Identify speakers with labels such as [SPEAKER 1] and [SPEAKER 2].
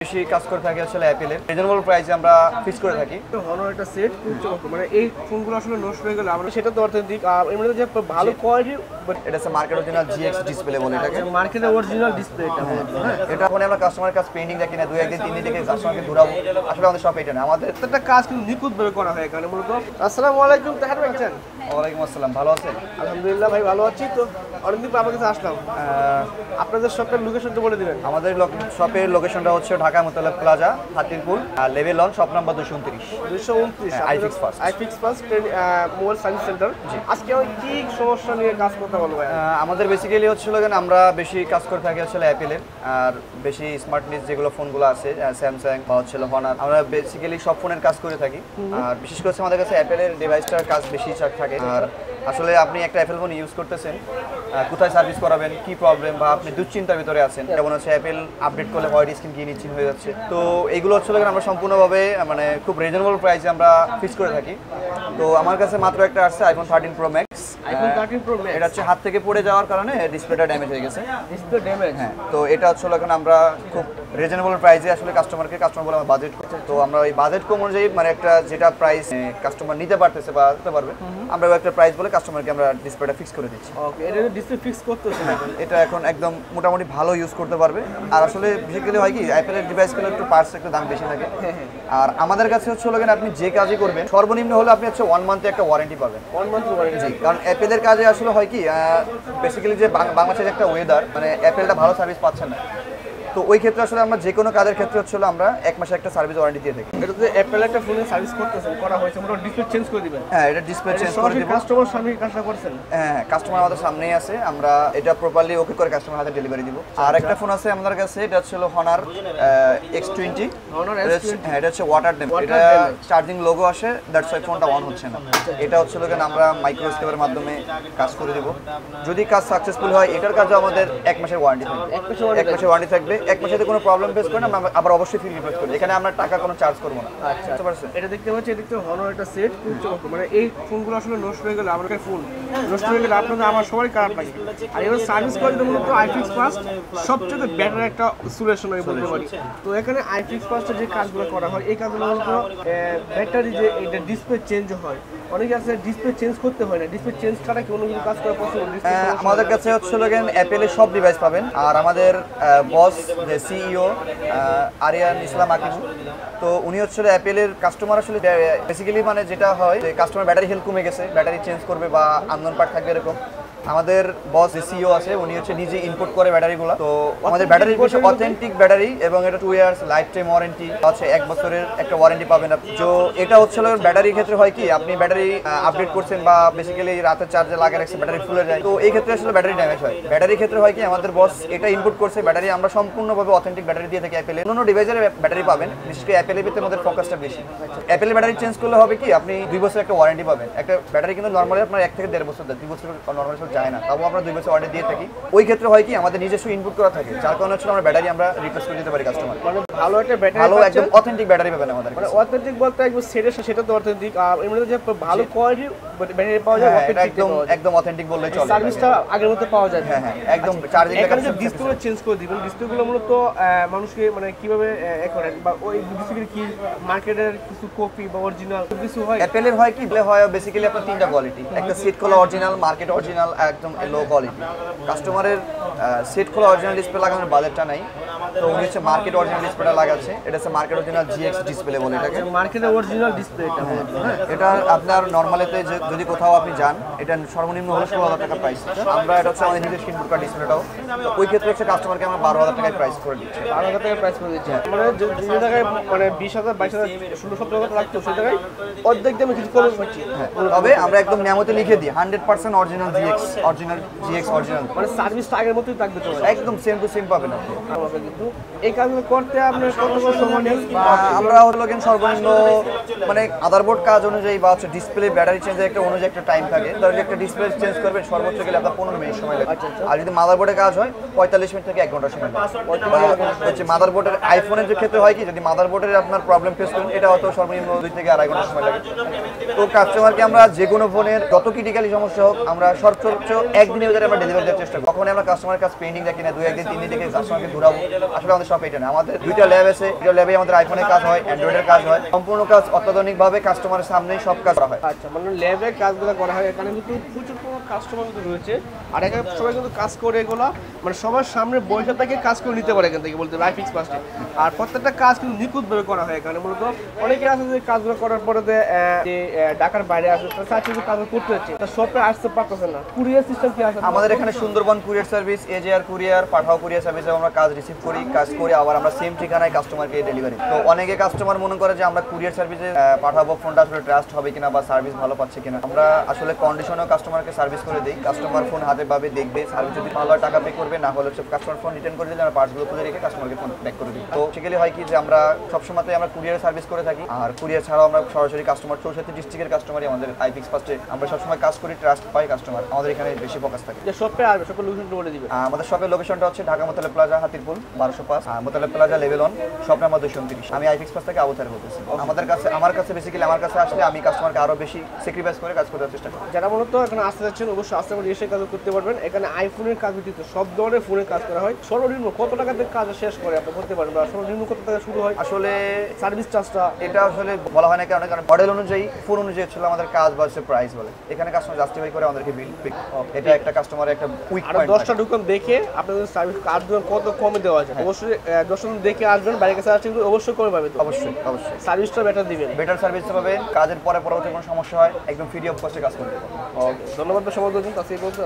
[SPEAKER 1] বেশি কাজ করে থাকি আসলে অ্যাপেলের রিজনেবল প্রাইসে আমরা ফিক্স করে থাকি।
[SPEAKER 2] তো হনর একটা সেট মানে এই ফোনগুলো আসলে নষ্ট হয়ে গেলে আমরা সেটা তো অর্থনৈতিক এর মধ্যে যে ভালো কোয়ালিটি
[SPEAKER 1] এটা হচ্ছে মার্কেট অরিজিনাল জিএক্স ডিসপ্লে বলে এটাকে।
[SPEAKER 2] মার্কেটে অরিজিনাল ডিসপ্লে এটা হ্যাঁ
[SPEAKER 1] এটা এখন আমরা কাস্টমারের কাছে পেইন্টিং দেখি না, 2 একদিন 3 দিন থেকে কাস্টমারকে ঘুরাবো। আসলে আমাদের সব এটা না, আমাদের
[SPEAKER 2] প্রত্যেকটা কাজ কিন্তু নিখুঁতভাবে করা হয় এখানে মূলত। আসসালামু আলাইকুম, তাহার ভাই আছেন?
[SPEAKER 1] ওয়ালাইকুম আসসালাম, ভালো আছেন?
[SPEAKER 2] আলহামদুলিল্লাহ ভাই ভালো আছি। তো অনেকদিন পর আপনার কাছে আসলাম, আপনাদের শপের লোকেশনটা বলে দিবেন।
[SPEAKER 1] আমাদের শপের লোকেশনটা হচ্ছে Dhaka Motaleb Plaza, Hatirpul, level 1, shop number 229 iFix first mobile service centre. আজকে আমি কি সমস্যা নিয়ে কাজ করতে বলবো ভাই? আমাদের বেসিক্যালি হচ্ছিল আমরা বেশি কাজ করে থাকি আসলে অ্যাপেলের, আর বেশি স্মার্টনেস যেগুলো ফোনগুলো আছে স্যামসাং বা হচ্ছিল হনার, আমরা বেসিক্যালি সব ফোনের কাজ করে থাকি। আর বিশেষ করে আমাদের কাছে অ্যাপেলের ডিভাইসটার কাজ বেশি থাকে। আর আসলে আপনি একটা অ্যাপেল ফোন ইউজ করতেছেন, কোথায় সার্ভিস করাবেন, কি প্রবলেম, বা আপনি দুশ্চিন্তার ভিতরে আছেন, যেমন হচ্ছে অ্যাপেল আপডেট করলে হোয়াইট স্ক্রিন গিয়ে নিচ্ছিন হয়ে যাচ্ছে। তো এইগুলো হচ্ছে আমরা সম্পূর্ণভাবে মানে খুব রিজনেবল প্রাইসে আমরা ফিক্স করে থাকি। তো আমার কাছে মাত্র একটা আসছে আইফোন 13 প্রো ম্যাক্স। এটা হচ্ছে হাত থেকে পড়ে যাওয়ার কারণে ডিসপ্লেটা ড্যামেজ হয়ে গেছে।
[SPEAKER 2] Display damage?
[SPEAKER 1] হ্যাঁ। তো এটা হচ্ছে এখন আমরা খুব রিজনেবল প্রাইসে আসলে কাস্টমার বলে আমার বাজেট করছে, তো আমরা ওই বাজেট কম অনুযায়ী মানে একটা যেটা প্রাইস কাস্টমার নিতে পারতেছে বা দিতে পারবে, আমরা একটা প্রাইস বলে কাস্টমারকে আমরা ডিসপ্লেটা ফিক্স করে দিচ্ছি।
[SPEAKER 2] ওকে, এটা ডিসপ্লে ফিক্স করতেছে?
[SPEAKER 1] এটা এখন একদম মোটামুটি ভালো ইউজ করতে পারবে। আর আসলে বেসিক্যালি হয় কি, অ্যাপেলের ডিভাইসগুলো একটু পার্টস একটু দাম বেশি থাকে। আর আমাদের কাছে হচ্ছে আপনি যে কাজই করবেন সর্বনিম্ন হলে আপনি হচ্ছে 1 মান্থে একটা ওয়ারেন্টি পাবেন।
[SPEAKER 2] 1 মান্থ ওয়ারেন্টি? জি,
[SPEAKER 1] কারণ অ্যাপেলের কাজে আসলে হয় কি, বেসিক্যালি যে বাংলাদেশের একটা ওয়েদার, মানে অ্যাপেলটা ভালো সার্ভিস পাচ্ছে না, তো ওই ক্ষেত্রে আসলে আমরা যে কোনো কাজের ক্ষেত্রে হচ্ছে আমরা 1 মাসে একটা সার্ভিস ওয়ারেন্টি দিয়ে থাকি।
[SPEAKER 2] এটা যে অ্যাপেল একটা ফোনে সার্ভিস করতেছেন করা হয়েছে, মোটা ডিসপ্লে চেঞ্জ করে দিবেন?
[SPEAKER 1] হ্যাঁ, এটা ডিসপ্লে চেঞ্জ করে দিব।
[SPEAKER 2] কাস্টমার সামনে কাজটা করছেন?
[SPEAKER 1] হ্যাঁ, কাস্টমার আমাদের সামনেই আছে, আমরা এটা প্রপারলি ওকে করে কাস্টমার হাতে ডেলিভারি দিব। আর একটা ফোন আছে আমাদের কাছে, এটা হচ্ছে হনার X20। হ্যাঁ, এটা হচ্ছে ওয়াটার ড্যাম, এটা চার্জিং লোগো আসে, দ্যাটস ওয়াই ফোনটা অন হচ্ছে না। এটা হচ্ছে আমরা মাইক্রো স্টেপের মাধ্যমে কাজ করে দিব। যদি কাজ সাকসেসফুল হয়, এটার কাজে আমাদের 1 মাসের ওয়ারেন্টি থাকবে। 1 মাসের ওয়ারেন্টি থাকবে। 1 মাসে কোনো প্রবলেম ফেস করেন আমরা আবার অবশ্যই ফ্রি রিপ্লেস করি, এখানে আমরা টাকা কোনো চার্জ করব না।
[SPEAKER 2] আচ্ছা, বুঝতে পারছেন? এটা দেখতে পাচ্ছি, এটা তো হনর একটা সেট, মানে এই ফোনগুলো আসলে নষ্ট হয়ে গেলে, আমার ফোন নষ্ট হয়ে গেলে আপনাদের আমার সবারই খারাপ লাগে। আর এবার সার্ভিস কোয়ালিটি মূলত আইফিক্স ফার্স্ট সবচেয়ে বেটার একটা সলিউশন আমি বলতে পারি। তো এখানে আইফিক্স ফার্স্টের যে কাজগুলো করা হয়, এই কাজগুলো মূলত ব্যাটারি যে এটা ডিসপ্লে চেঞ্জ হয়, অনেকে আছে ডিসপ্লে চেঞ্জ করতে হয় না, ডিসপ্লে চেঞ্জ ছাড়া কি অন্য কিছু কাজ করা পসিবল?
[SPEAKER 1] আমাদের কাছে হচ্ছে অ্যাপেলের সব ডিভাইস পাবেন। আর আমাদের বস যে সিইও আরিয়ান ইসলাম আকিবু, তো উনি হচ্ছে অ্যাপেলের কাস্টমার। আসলে বেসিক্যালি মানে যেটা হয় যে কাস্টমার ব্যাটারি হেলথ কমে গেছে, ব্যাটারি চেঞ্জ করবে বা আননোন পার্ট থাকবে এরকম, আমাদের বস যে সিইও আছে উনি হচ্ছে নিজে ইনপুট করে ব্যাটারিগুলো। তো আমাদের ব্যাটারির বেশি অথেন্টিক ব্যাটারি, এবং এটা 2 ইয়ার্স লাইফ টাইম ওয়ারেন্টি আছে, 1 বছরের একটা ওয়ারেন্টি পাবেন। তো এটা হচ্ছে ব্যাটারির ক্ষেত্রে হয় কি, আপনি ব্যাটারি আপডেট করছেন বা বেসিক্যালি রাতের চার্জে লাগিয়ে রাখছেন, ব্যাটারি ফুলে যায়, তো এই ক্ষেত্রে আসলে ব্যাটারি ড্যামেজ হয়। ব্যাটারির ক্ষেত্রে হয় কি, আমাদের বস এটা ইনপুট করছে ব্যাটারি, আমরা সম্পূর্ণভাবে অথেন্টিক ব্যাটারি দিয়ে থাকি। অ্যাপেলের অন্য ডিভাইসের ব্যাটারি পাবেন, বিশেষ করে অ্যাপেলের ভিতরে আমাদের ফোকাসটা বেশি। অ্যাপেলের ব্যাটারি চেঞ্জ করলে হবে কি, আপনি 2 বছর একটা ওয়ারেন্টি পাবেন। একটা ব্যাটারি কিন্তু নর্মালি আপনার 1 থেকে 1.5 বছর দেয়, 2 বছর নর্মালি যায় না, তাও আমরা 2 বছর ওয়ারেন্টি দিয়ে থাকি। ওই ক্ষেত্রে হয় কি, আমাদের নিজস্ব ইনপুট করা থাকে, যার কারণে হচ্ছে আমরা ব্যাটারি আমরা রিপ্লেস করে দিতে পারি কাস্টমার।
[SPEAKER 2] মানে ভালো একটা ব্যাটারি,
[SPEAKER 1] ভালো একদম অথেন্টিক ব্যাটারি পাবেন আমাদের।
[SPEAKER 2] মানে অথেন্টিক বলতে একদম সেটা তো অথেন্টিক, আর এর মধ্যে যে ভালো কোয়ালিটি ব্যাটারি পাওয়া যায়,
[SPEAKER 1] একদম অথেন্টিক বললেই চলে।
[SPEAKER 2] সার্ভিসটা আগের মতো পাওয়া যায়।
[SPEAKER 1] হ্যাঁ, একদম চার্জিং।
[SPEAKER 2] এখানে যে ডিসপ্লে চেঞ্জ করে দিবেন, ডিসপ্লেগুলো মূলত মানুষকে মানে কিভাবে করেন, বা ওই ডিসপ্লে কি মার্কেটের কিছু কপি বা অরিজিনাল কিছু হয়?
[SPEAKER 1] অ্যাপেলের হয় কি, হয় বেসিক্যালি আপনার 3টা কোয়ালিটি, একটা সেট খোলা অরিজিনাল, মার্কেট অরিজিনাল, একদম লো কোয়ালিটি। কাস্টমারের সেট খোলা অরিজিনাল ডিসপ্লে লাগানোর বাজেটটা নাই, তো উনি হচ্ছে মার্কেট অরিজিনাল ডিসপ্লেটা লাগাচ্ছে। এটা হচ্ছে মার্কেট অরিজিনাল জিএক্স ডিসপ্লে বলে এটাকে।
[SPEAKER 2] মার্কেটে অরিজিনাল ডিসপ্লে এটা।
[SPEAKER 1] হ্যাঁ, এটা আপনার নরমালিতে যদি কোথাও আপনি যান, এটা সর্বনিম্ন হলো 16,000 টাকা প্রাইস। আমরা এটা হচ্ছে আমাদের নিজস্ব ইনপুট করা ডিসপ্লেটাও, তো ওই ক্ষেত্রে হচ্ছে কাস্টমারকে আমরা 12,000 টাকায় প্রাইস করে দিচ্ছি।
[SPEAKER 2] 12,000 টাকায় প্রাইস করে দিচ্ছি, মানে যে জায়গায় মানে 20,000 22,000 16,000 টাকা লাগতো, সেই জায়গায় অর্ধেক দামে কিছু কম পাচ্ছি।
[SPEAKER 1] তবে আমরা একদম নিয়মিত লিখে দিই 100% অরিজিনাল জিএক্স অরিজিনাল, মানে
[SPEAKER 2] সার্ভিসটা আগের মতোই থাকবে তো,
[SPEAKER 1] একদম সেম টু সেম পাবেন আপনি।
[SPEAKER 2] কিন্তু এই কাজগুলো করতে আপনার কত সময় নেন?
[SPEAKER 1] আমরা হলো সর্বনিম্ন মানে আদারবোর্ড কাজ অনুযায়ী বা হচ্ছে ডিসপ্লে ব্যাটারি চেঞ্জের একটা অনুযায়ী একটা টাইম থাকে। ধরুন একটা ডিসপ্লে চেঞ্জ করবেন সর্বোচ্চ গেলে আপনার 15 মিনিট সময় লাগে। আর যদি মাদারবোর্ডে কাজ হয় 45 মিনিট থেকে 1 ঘন্টা সময় লাগে। হচ্ছে মাদারবোর্ডের আইফোনের যে ক্ষেত্রে হয় কি, যদি মাদারবোর্ডের আপনার প্রবলেম ফেস করেন, এটা হয়তো সর্বনিম্ন 2 থেকে 2.5 ঘন্টা সময় লাগে। তো কাস্টমারকে আমরা যে কোনো ফোনের যত ক্রিটিক্যালি সমস্যা হোক, আমরা সর্বোচ্চ 1 দিনের ভিতরে আমরা ডেলিভারি দেওয়ার চেষ্টা করি। কখনই আমরা কাস্টমারের কাছে পেইন্টিং দেখি না, 2 একদিন 3 দিন থেকে কাস্টমারকে ঘুরাবো। আসলে আমাদের শপ এটা না, আমাদের দুইটা ল্যাব আছে, দুইটা ল্যাবে আমাদের আইফোনের কাজ হয়, অ্যান্ড্রয়েডের কাজ হয়, সম্পূর্ণ কাজ অত্যাধুনিকভাবে কাস্টমারের সামনেই সব কাজ করা হয়।
[SPEAKER 2] আচ্ছা, মানে ল্যাবে কাজগুলো করা হয়, এখানে কিন্তু প্রচুর কাস্টমার কিন্তু রয়েছে, আর এখানে সবাই কিন্তু কাজ করে এগুলো মানে সবার সামনে বসে থেকে কাজ করে নিতে পারে এখান থেকে বলতে আইফিক্স ফার্স্টে। আর প্রত্যেকটা কাজ কিন্তু নিখুঁতভাবে করা হয় এখানে। মূলত অনেকে আছে যে কাজগুলো করার পরে যে ঢাকার বাইরে আসে তারা চাচ্ছে যে কাজ করতে হচ্ছে, তার শপে আসতে পারতেছে না, কুরিয়ার সিস্টেম কি আছে?
[SPEAKER 1] আমাদের এখানে Sundarban courier service, AJR courier, Pathao courier সার্ভিসে আমরা কাজ রিসিভ করি, কাজ করে আবার আমরা সেম ঠিকানায় কাস্টমারকে ডেলিভারি। তো অনেকে কাস্টমার মনে করে যে আমরা কুরিয়ার সার্ভিসে পাঠাবো, ফোনটা আসলে ট্রাস্ট হবে কিনা বা সার্ভিস ভালো পাচ্ছে কিনা। আমরা আসলে কন্ডিশনেও কাস্টমারকে সার্ভিস করে দিই। কাস্টমার ফোন হাতে পাবে, দেখবে, সার্ভিস যদি ভালো হয় টাকা পে করবে, না হলে কাস্টমার ফোন রিটার্ন করে দিলে আমরা পার্টসগুলো খুলে রেখে কাস্টমারকে ফোন ব্যাক করে দিই। তো সেগুলি হয় কি যে আমরা সবসময় আমরা কুরিয়ার সার্ভিস করে থাকি, আর কুরিয়ার ছাড়াও আমরা সরাসরি কাস্টমার 64 ডিস্ট্রিক্টের কাস্টমারই আমাদের আইফিক্স ফার্স্টে আমরা সবসময় কাজ করি, ট্রাস্ট পাই কাস্টমার, আমাদের এখানে বেশি ফোকাস থাকে।
[SPEAKER 2] যে শপে আসবে শপের লোকেশনটা বলে দিবেন।
[SPEAKER 1] আমাদের শপের লোকেশনটা হচ্ছে Dhaka Motaleb Plaza, Hatirpul 1205, Motaleb Plaza level 1, shop number 229। আমি আইফিক্স ফার্স্ট থেকে আবুতার বলতেছি। আমার কাছে বেসিক্যালি আমার কাছে আসলে আমি কাস্টমারকে আরো বেশি স্যাক্রিফাইস করে কাজ করার চেষ্টা করি।
[SPEAKER 2] যারা মূলত এখানে আসতে যাচ্ছেন অবশ্যই আসতে করে এসে কাজ করতে পারবেন। এখানে আইফোনের কাজ ব্যতীত সব ধরনের ফোনের কাজ করা হয়। সর্বনিম্ন কত টাকা থেকে কাজ শেষ করে আপনি বলতে পারবেন, বা সর্বনিম্ন কত টাকা শুরু হয়?
[SPEAKER 1] আসলে
[SPEAKER 2] সার্ভিস চার্জটা
[SPEAKER 1] এটা আসলে বলা হয় না, কারণ মডেল অনুযায়ী, ফোন অনুযায়ী ছিল আমাদের কাজ বা প্রাইস বলে। এখানে কাস্টমার জাস্টিফাই করে আমাদেরকে বিল। এটা একটা কাস্টমারের একটা উইক
[SPEAKER 2] আরো
[SPEAKER 1] পয়েন্ট।
[SPEAKER 2] 10টা দোকান দেখে আপনাদের সার্ভিস কাজ কত কমে দেওয়া যায়, অবশ্যই 10টা দেখে আসবেন, বাইরের কাছে আসলে অবশ্যই কমে পাবে। তো
[SPEAKER 1] অবশ্যই অবশ্যই
[SPEAKER 2] সার্ভিসটা বেটার দিবেন,
[SPEAKER 1] বেটার সার্ভিস পাবেন। কাজের পরে পরবর্তী কোনো সমস্যা হয় একদম ফ্রি অফ কস্টে কাজ করতে পারবেন।
[SPEAKER 2] ধন্যবাদ সময় দিন। তাতে বলতে